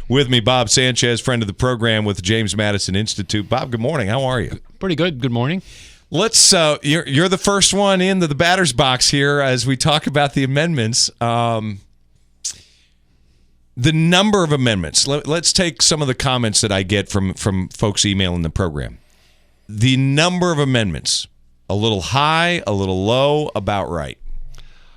With me, Bob Sanchez, friend of the program with the James Madison Institute. Bob, good morning. How are you? Pretty good. Good morning. Let's. You're the first one into the batter's box here as we talk about the amendments. The number of amendments. Let's take some of the comments that I get from folks emailing the program. The number of amendments, a little high, a little low, about right.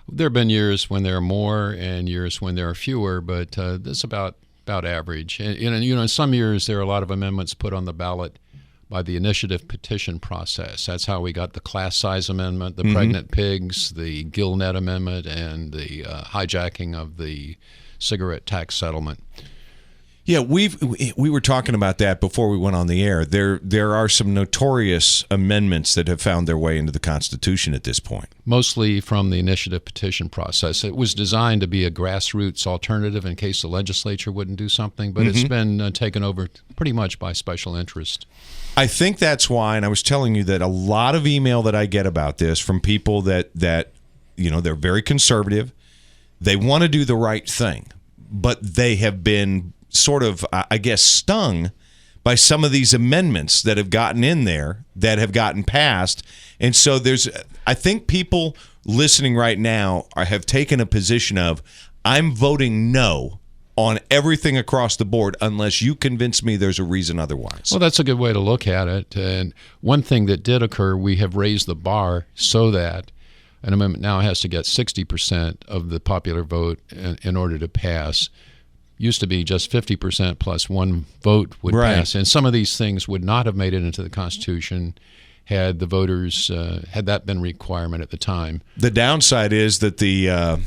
There have been years when there are more and years when there are fewer, but this is about average. And in some years there are a lot of amendments put on the ballot by the initiative petition process. That's how we got the class size amendment, the pregnant pigs, the gill net amendment, and the hijacking of the cigarette tax settlement. Yeah, we were talking about that before we went on the air. There are some notorious amendments that have found their way into the Constitution at this point. Mostly from the initiative petition process. It was designed to be a grassroots alternative in case the legislature wouldn't do something, but it's been taken over pretty much by special interest. I think that's why, and I was telling you that a lot of email that I get about this from people that they're very conservative, they want to do the right thing, but they have been sort of, I guess, stung by some of these amendments that have gotten in there, that have gotten passed. And so I think people listening right now have taken a position of, I'm voting no on everything across the board unless you convince me there's a reason otherwise. Well, that's a good way to look at it. And one thing that did occur, we have raised the bar so that an amendment now has to get 60% of the popular vote in order to pass. Used to be just 50% plus one vote would pass. And some of these things would not have made it into the Constitution had the voters, had that been a requirement at the time. The downside is that the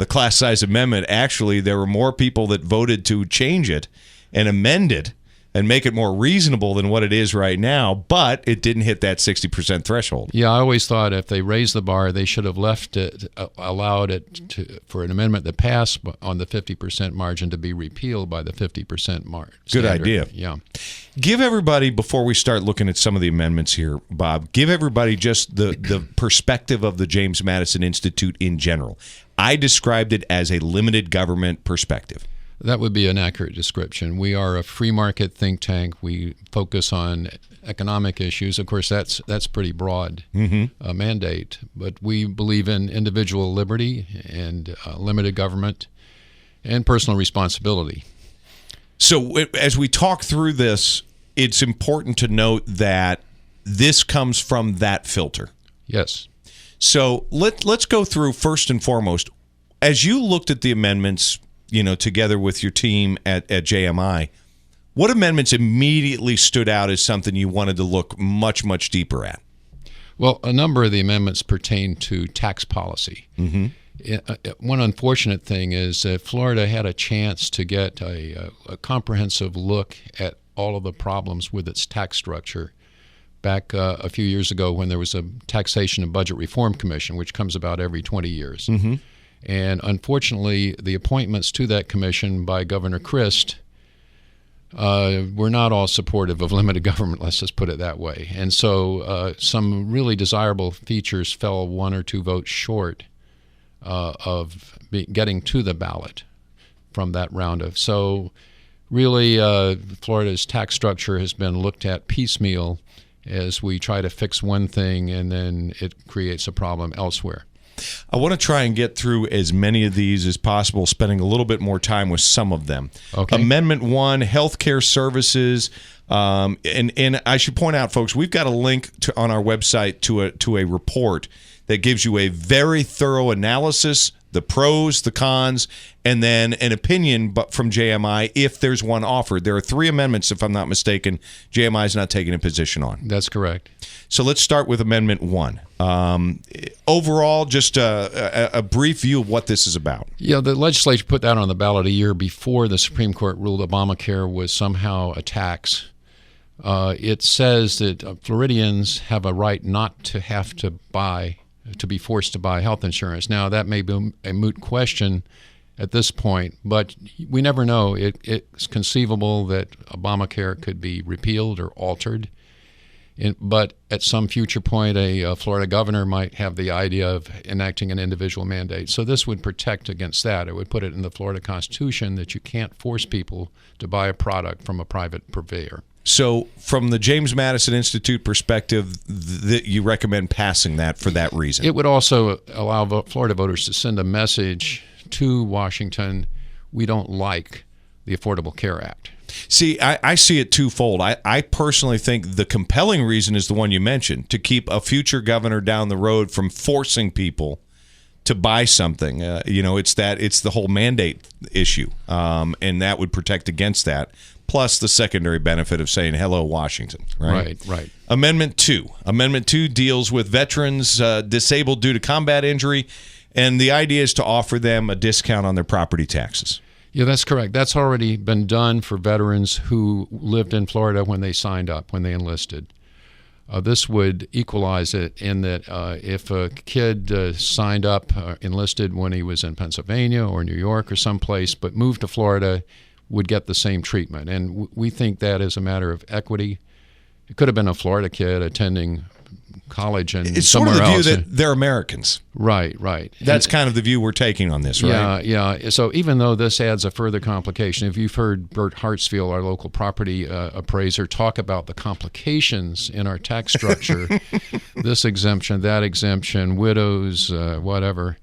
class size amendment, actually, there were more people that voted to change it and amend it and make it more reasonable than what it is right now, but it didn't hit that 60% threshold. Yeah, I always thought if they raised the bar, they should have left it, allowed it for an amendment that passed on the 50% margin to be repealed by the 50% margin. Good idea. Yeah. Give everybody, before we start looking at some of the amendments here, Bob, give everybody just the perspective of the James Madison Institute in general. I described it as a limited government perspective. That would be an accurate description. We are a free market think tank. We focus on economic issues. Of course, that's pretty broad mandate, but we believe in individual liberty and limited government and personal responsibility. So as we talk through this, it's important to note that this comes from that filter. Yes. So let's go through first and foremost. As you looked at the amendments, together with your team at JMI, what amendments immediately stood out as something you wanted to look much, much deeper at? Well, a number of the amendments pertain to tax policy. One unfortunate thing is that Florida had a chance to get a comprehensive look at all of the problems with its tax structure back a few years ago when there was a Taxation and Budget Reform Commission, which comes about every 20 years. And unfortunately, the appointments to that commission by Governor Christ were not all supportive of limited government, let's just put it that way. And so some really desirable features fell one or two votes short of getting to the ballot from that round of. So really, Florida's tax structure has been looked at piecemeal as we try to fix one thing and then it creates a problem elsewhere. I want to try and get through as many of these as possible, spending a little bit more time with some of them. Okay. Amendment 1, healthcare services. And I should point out, folks, we've got a link on our website to a report that gives you a very thorough analysis, the pros, the cons, and then an opinion from JMI if there's one offered. There are 3 amendments, if I'm not mistaken, JMI is not taking a position on. That's correct. So let's start with Amendment 1. Overall, just a brief view of what this is about. Yeah, the legislature put that on the ballot a year before the Supreme Court ruled Obamacare was somehow a tax. It says that Floridians have a right not to have to be forced to buy health insurance. Now, that may be a moot question at this point, but we never know. It's conceivable that Obamacare could be repealed or altered. But at some future point, a Florida governor might have the idea of enacting an individual mandate. So this would protect against that. It would put it in the Florida Constitution that you can't force people to buy a product from a private purveyor. So from the James Madison Institute perspective, you recommend passing that for that reason? It would also allow Florida voters to send a message to Washington, we don't like the Affordable Care Act. See, I see it twofold. I personally think the compelling reason is the one you mentioned, to keep a future governor down the road from forcing people to buy something. It's the whole mandate issue, and that would protect against that. Plus the secondary benefit of saying hello, Washington. Right. Amendment 2. Amendment 2 deals with veterans disabled due to combat injury, and the idea is to offer them a discount on their property taxes. Yeah, that's correct. That's already been done for veterans who lived in Florida when they signed up, when they enlisted. This would equalize it in that if a kid signed up, enlisted when he was in Pennsylvania or New York or someplace, but moved to Florida, would get the same treatment. And we think that is a matter of equity. It could have been a Florida kid attending college and it's somewhere sort of the else. view that they're Americans. Right. That's kind of the view we're taking on this, right? Yeah. So even though this adds a further complication, if you've heard Bert Hartsfield, our local property appraiser, talk about the complications in our tax structure, this exemption, that exemption, widows, whatever,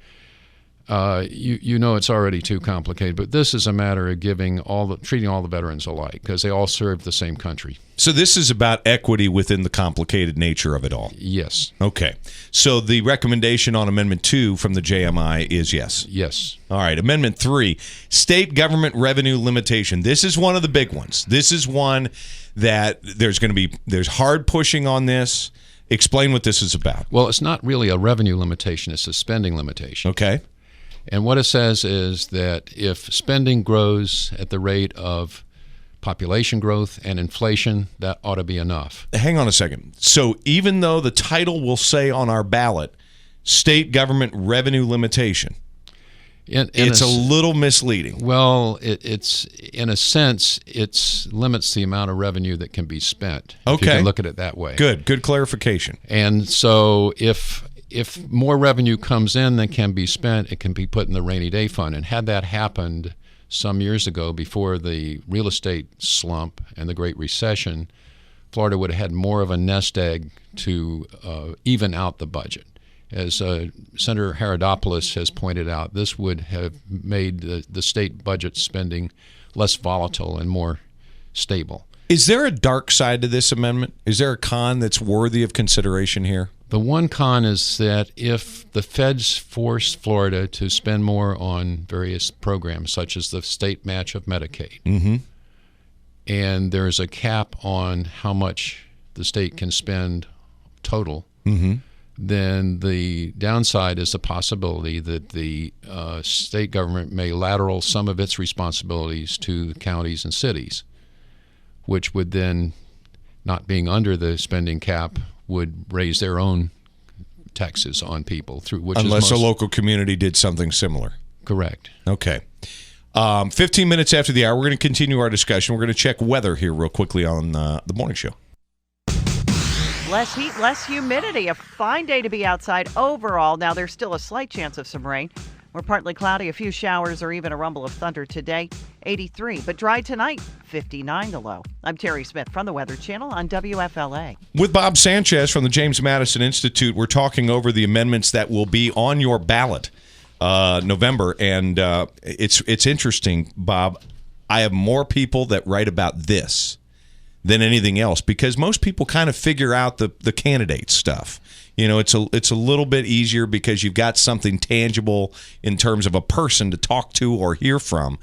you know it's already too complicated. But this is a matter of treating all the veterans alike because they all serve the same country. So this is about equity within the complicated nature of it all. Yes. Okay. So the recommendation on Amendment 2 from the JMI is yes. Yes. All right. Amendment 3, state government revenue limitation. This is one of the big ones. This is one that there's hard pushing on this. Explain what this is about. Well, it's not really a revenue limitation. It's a spending limitation. Okay. And what it says is that if spending grows at the rate of population growth and inflation, that ought to be enough. Hang on a second. So even though the title will say on our ballot, state government revenue limitation, it's a little misleading. Well, it's in a sense, it limits the amount of revenue that can be spent. Okay. If you can look at it that way. Good clarification. And so if more revenue comes in than can be spent, it can be put in the rainy day fund. And had that happened some years ago before the real estate slump and the Great Recession, Florida would have had more of a nest egg to even out the budget. As Senator Herodopoulos has pointed out, this would have made the state budget spending less volatile and more stable. Is there a dark side to this amendment? Is there a con that's worthy of consideration here? The one con is that if the feds force Florida to spend more on various programs, such as the state match of Medicaid, and there's a cap on how much the state can spend total, then the downside is the possibility that the state government may lateral some of its responsibilities to the counties and cities, which would then, not being under the spending cap, would raise their own taxes on people unless a local community did something similar. Correct. Okay. 15 minutes after the hour, we're going to continue our discussion. We're going to check weather here real quickly on the morning show. Less heat, less humidity. A fine day to be outside overall. Now, there's still a slight chance of some rain. We're partly cloudy, a few showers or even a rumble of thunder today. 83, but dry tonight. 59 the low. I'm Terry Smith from the Weather Channel on WFLA. With Bob Sanchez from the James Madison Institute, we're talking over the amendments that will be on your ballot November. And it's interesting, Bob. I have more people that write about this than anything else because most people kind of figure out the candidate stuff. You know, it's a little bit easier because you've got something tangible in terms of a person to talk to or hear from.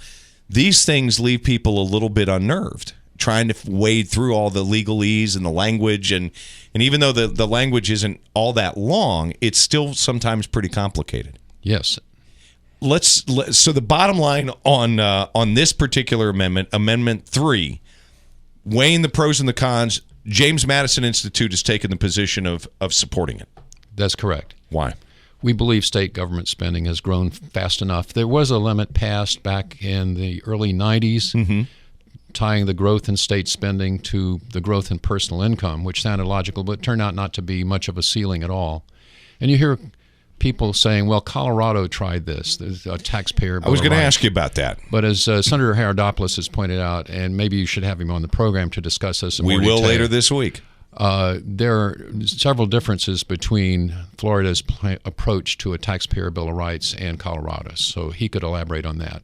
These things leave people a little bit unnerved, trying to wade through all the legalese and the language. And even though the language isn't all that long, it's still sometimes pretty complicated. Yes. So the bottom line on this particular amendment, Amendment 3, weighing the pros and the cons, James Madison Institute has taken the position of supporting it. That's correct. Why? We believe state government spending has grown fast enough. There was a limit passed back in the early 90s tying the growth in state spending to the growth in personal income, which sounded logical, but turned out not to be much of a ceiling at all. And you hear people saying, well, Colorado tried this. There's a taxpayer bill. I was going to ask you about that. But as Senator Herodopoulos has pointed out, and maybe you should have him on the program to discuss this in more detail. We will later this week. There are several differences between Florida's approach to a taxpayer bill of rights and Colorado's, so he could elaborate on that.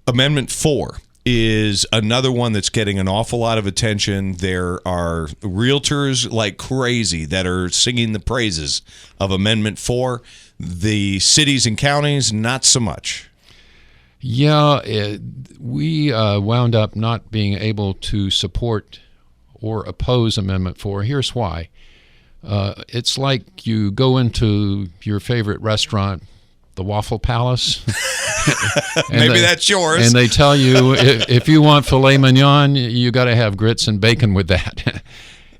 Amendment 4 is another one that's getting an awful lot of attention. There are realtors like crazy that are singing the praises of Amendment 4. The cities and counties, not so much. Yeah, we wound up not being able to support or oppose Amendment 4. Here's why. It's like you go into your favorite restaurant, the Waffle Palace. Maybe that's yours. And they tell you if you want filet mignon, you got to have grits and bacon with that.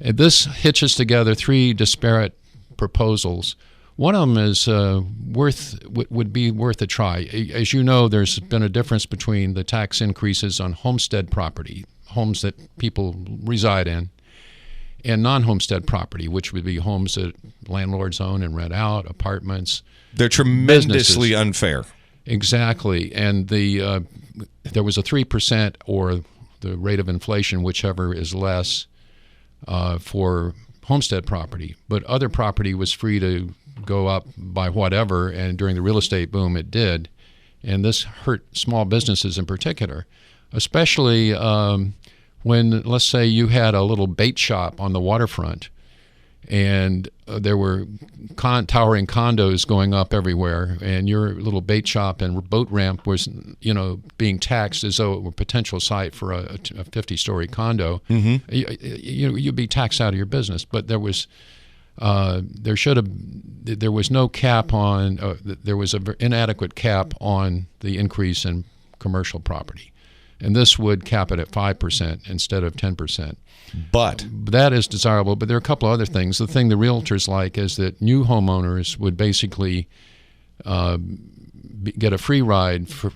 This hitches together three disparate proposals. One of them is would be worth a try. As you know, there's been a difference between the tax increases on homestead property, homes that people reside in, and non-homestead property, which would be homes that landlords own and rent out, apartments. They're tremendously businesses. Unfair. Exactly. And there was a 3% or the rate of inflation, whichever is less, for homestead property. But other property was free to go up by whatever, and during the real estate boom it did. And this hurt small businesses in particular, especially when, let's say, you had a little bait shop on the waterfront, and there were towering condos going up everywhere, and your little bait shop and boat ramp was, being taxed as though it were a potential site for a 50-story condo. Mm-hmm. You'd be taxed out of your business. But there was no cap on. There was an inadequate cap on the increase in commercial property. And this would cap it at 5% instead of 10%. But that is desirable. But there are a couple of other things. The thing the realtors like is that new homeowners would basically get a free ride for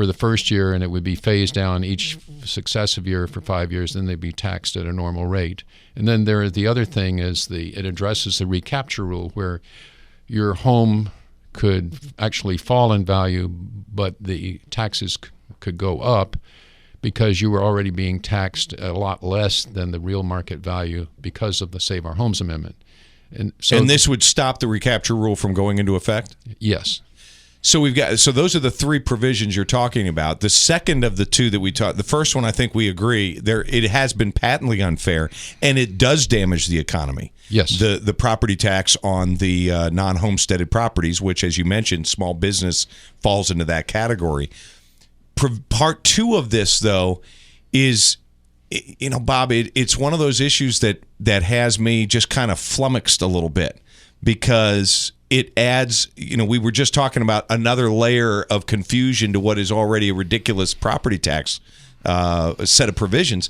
the first year, and it would be phased down each successive year for 5 years. Then they'd be taxed at a normal rate. And then the other thing is it addresses the recapture rule, where your home could actually fall in value, but the taxes could go up because you were already being taxed a lot less than the real market value because of the Save Our Homes Amendment. And this would stop the recapture rule from going into effect? Yes. So those are the three provisions you're talking about. The second of the two that we talked, the first one, I think we agree, it has been patently unfair, and it does damage the economy. Yes. The property tax on the non-homesteaded properties, which, as you mentioned, small business falls into that category. Part two of this, though, is, Bob, it's one of those issues that has me just kind of flummoxed a little bit, because it adds, we were just talking about another layer of confusion to what is already a ridiculous property tax set of provisions.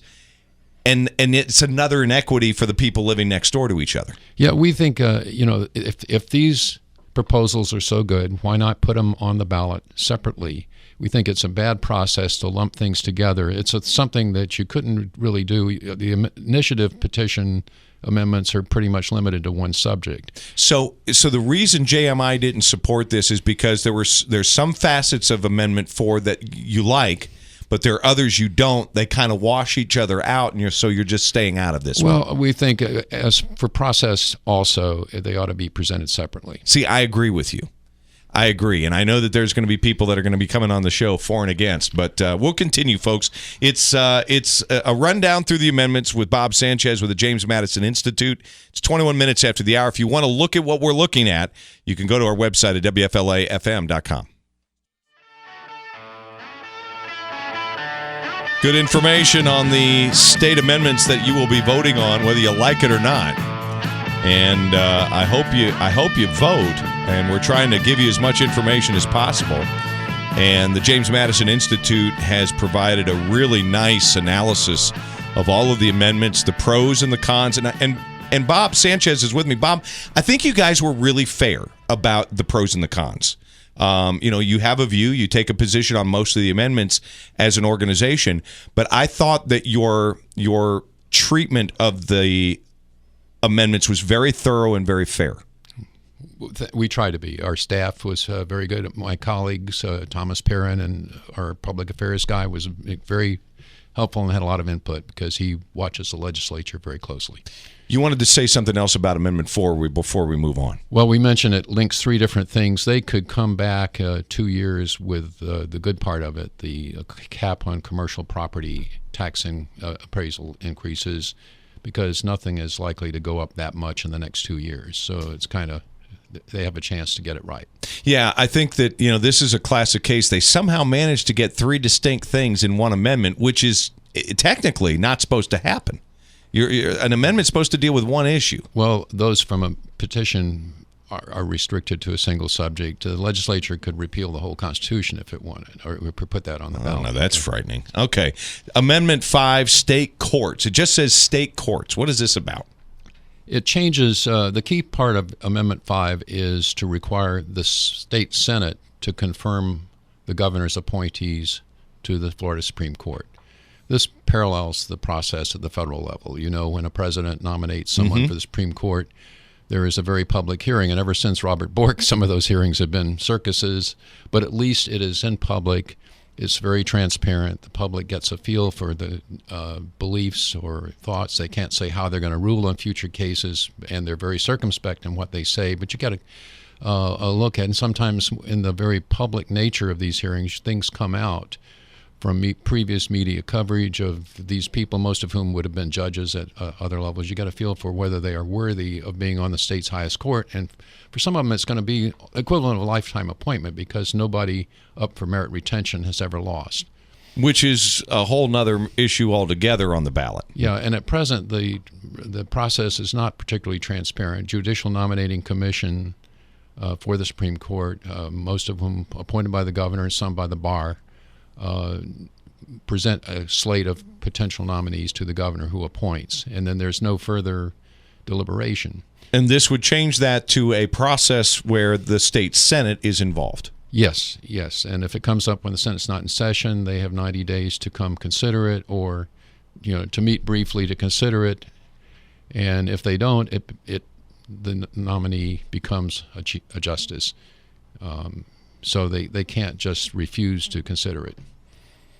And it's another inequity for the people living next door to each other. Yeah, we think, if these proposals are so good, why not put them on the ballot separately? We think it's a bad process to lump things together. It's something that you couldn't really do. The initiative petition amendments are pretty much limited to one subject. So the reason JMI didn't support this is because there's some facets of Amendment 4 that you like, but there are others you don't. They kind of wash each other out, and you're just staying out of this one. Well, we think as for process also, they ought to be presented separately. See, I agree with you. I agree, and I know that there's going to be people that are going to be coming on the show for and against, but we'll continue, folks. It's a rundown through the amendments with Bob Sanchez with the James Madison Institute. It's 21 minutes after the hour. If you want to look at what we're looking at, you can go to our website at WFLAFM.com. Good information on the state amendments that you will be voting on, whether you like it or not. And I hope you vote. And we're trying to give you as much information as possible. And the James Madison Institute has provided a really nice analysis of all of the amendments, the pros and the cons. And Bob Sanchez is with me. Bob, I think you guys were really fair about the pros and the cons. You have a view, you take a position on most of the amendments as an organization, but I thought that your treatment of the amendments was very thorough and very fair. We try to be. Our staff was very good. My colleagues, Thomas Perrin, and our public affairs guy was very helpful and had a lot of input because he watches the legislature very closely. You wanted to say something else about Amendment 4 before we move on. Well, we mentioned it links three different things. They could come back 2 years with the good part of it, the cap on commercial property tax and appraisal increases, because nothing is likely to go up that much in the next 2 years. So it's kind of, they have a chance to get it right. Yeah, I think that this is a classic case. They somehow managed to get three distinct things in one amendment, which is technically not supposed to happen. An amendment's supposed to deal with one issue. Well, those from a petition are restricted to a single subject. The legislature could repeal the whole Constitution if it wanted, or put that on the ballot. Oh, no, that's frightening. Okay. Amendment 5, state courts. It just says state courts. What is this about? It changes. The key part of Amendment 5 is to require the state Senate to confirm the governor's appointees to the Florida Supreme Court. This parallels the process at the federal level. When a president nominates someone for the Supreme Court, there is a very public hearing. And ever since Robert Bork, some of those hearings have been circuses, but at least it is in public. It's very transparent. The public gets a feel for the beliefs or thoughts. They can't say how they're going to rule on future cases, and they're very circumspect in what they say. But you get a look at, and sometimes in the very public nature of these hearings, things come out from previous media coverage of these people, most of whom would have been judges at other levels. You got a feel for whether they are worthy of being on the state's highest court. And for some of them, it's going to be equivalent of a lifetime appointment because nobody up for merit retention has ever lost. Which is a whole nother issue altogether on the ballot. Yeah, and at present, the process is not particularly transparent. Judicial Nominating Commission for the Supreme Court, most of them appointed by the governor and some by the bar, present a slate of potential nominees to the governor who appoints, and then there's no further deliberation. And this would change that to a process where the state Senate is involved. Yes. And if it comes up when the Senate's not in session, they have 90 days to come consider it, or to meet briefly to consider it. And if they don't, the nominee becomes a justice. So they can't just refuse to consider it.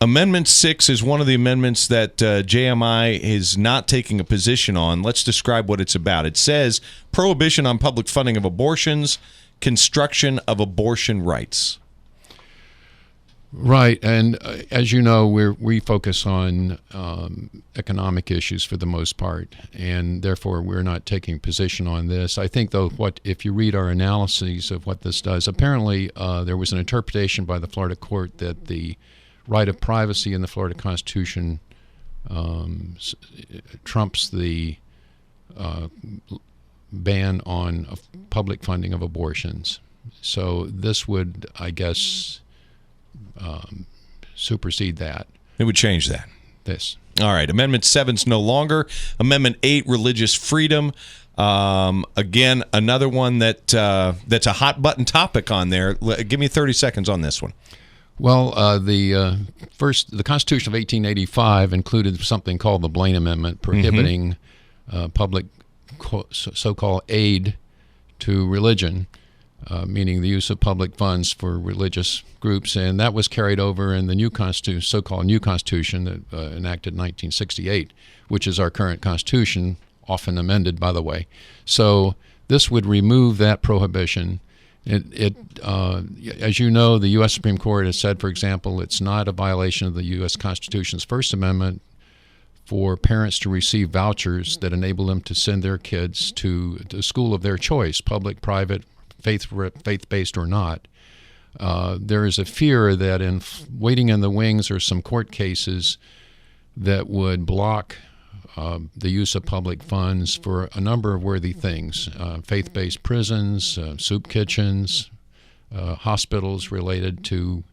Amendment 6 is one of the amendments that JMI is not taking a position on. Let's describe what it's about. It says prohibition on public funding of abortions, construction of abortion rights. Right, and as you know, we focus on economic issues for the most part, and therefore we're not taking a position on this. I think, though, if you read our analyses of what this does, apparently there was an interpretation by the Florida court that the right of privacy in the Florida Constitution trumps the ban on public funding of abortions. So this would, I guess, supersede that. It would change that. This. All right. Amendment 7's no longer. Amendment 8, religious freedom. Again, another one that's a hot button topic on there. Give me 30 seconds on this one. Well, the Constitution of 1885 included something called the Blaine Amendment, prohibiting public so-called aid to religion, meaning the use of public funds for religious groups, and that was carried over in the new Constitution, so-called new Constitution that enacted in 1968, which is our current Constitution, often amended, by the way. So this would remove that prohibition. As you know, the U.S. Supreme Court has said, for example, it's not a violation of the U.S. Constitution's First Amendment for parents to receive vouchers that enable them to send their kids to the school of their choice, public, private, faith-based or not. There is a fear that waiting in the wings are some court cases that would block the use of public funds for a number of worthy things, faith-based prisons, soup kitchens, hospitals related to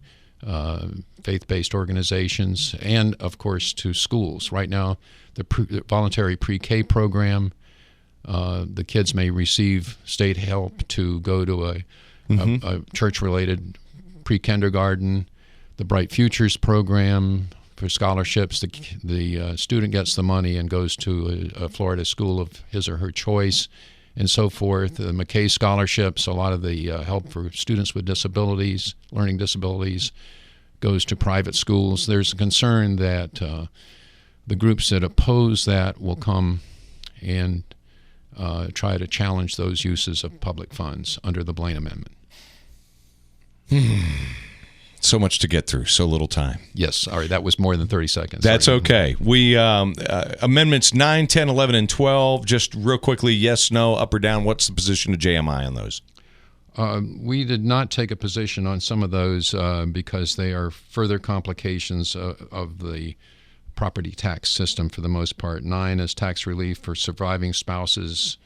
faith-based organizations, and, of course, to schools. Right now, the voluntary pre-K program The kids may receive state help to go to a church-related pre-kindergarten, the Bright Futures program for scholarships. The student gets the money and goes to a Florida school of his or her choice, and so forth. The McKay scholarships, a lot of the help for students with disabilities, learning disabilities, goes to private schools. There's a concern that the groups that oppose that will come and try to challenge those uses of public funds under the Blaine Amendment. So much to get through, so little time. Yes, sorry, that was more than 30 seconds. That's Sorry. okay. We amendments 9, 10, 11, and 12, just real quickly, yes, no, up or down, what's the position of JMI on those? We did not take a position on some of those because they are further complications of the property tax system for the most part. 9 is tax relief for surviving spouses.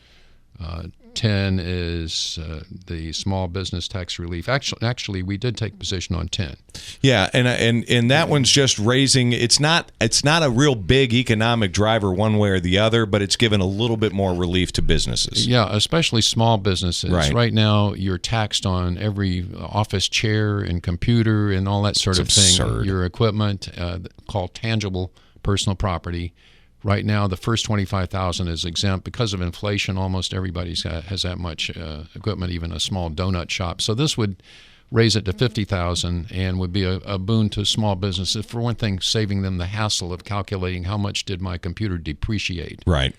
10 is the small business tax relief. Actually, we did take position on 10. Yeah, and that one's just raising. It's not a real big economic driver one way or the other, but it's given a little bit more relief to businesses. Yeah, especially small businesses. Right now, you're taxed on every office chair and computer and all that sort of thing. Absurd. Your equipment, called tangible personal property. Right now, the first $25,000 is exempt because of inflation. Almost everybody has that much equipment, even a small donut shop. So this would raise it to $50,000 and would be a boon to small businesses. For one thing, saving them the hassle of calculating how much did my computer depreciate. Right.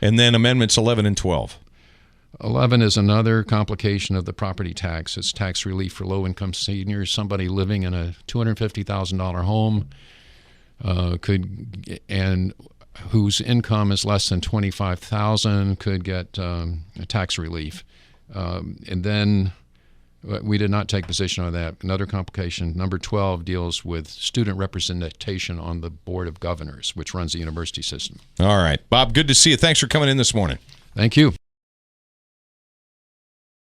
And then amendments 11 and 12. 11 is another complication of the property tax. It's tax relief for low-income seniors. Somebody living in a $250,000 home whose income is less than $25,000 could get tax relief. And then we did not take position on that. Another complication, number 12, deals with student representation on the Board of Governors, which runs the university system. All right. Bob, good to see you. Thanks for coming in this morning. Thank you.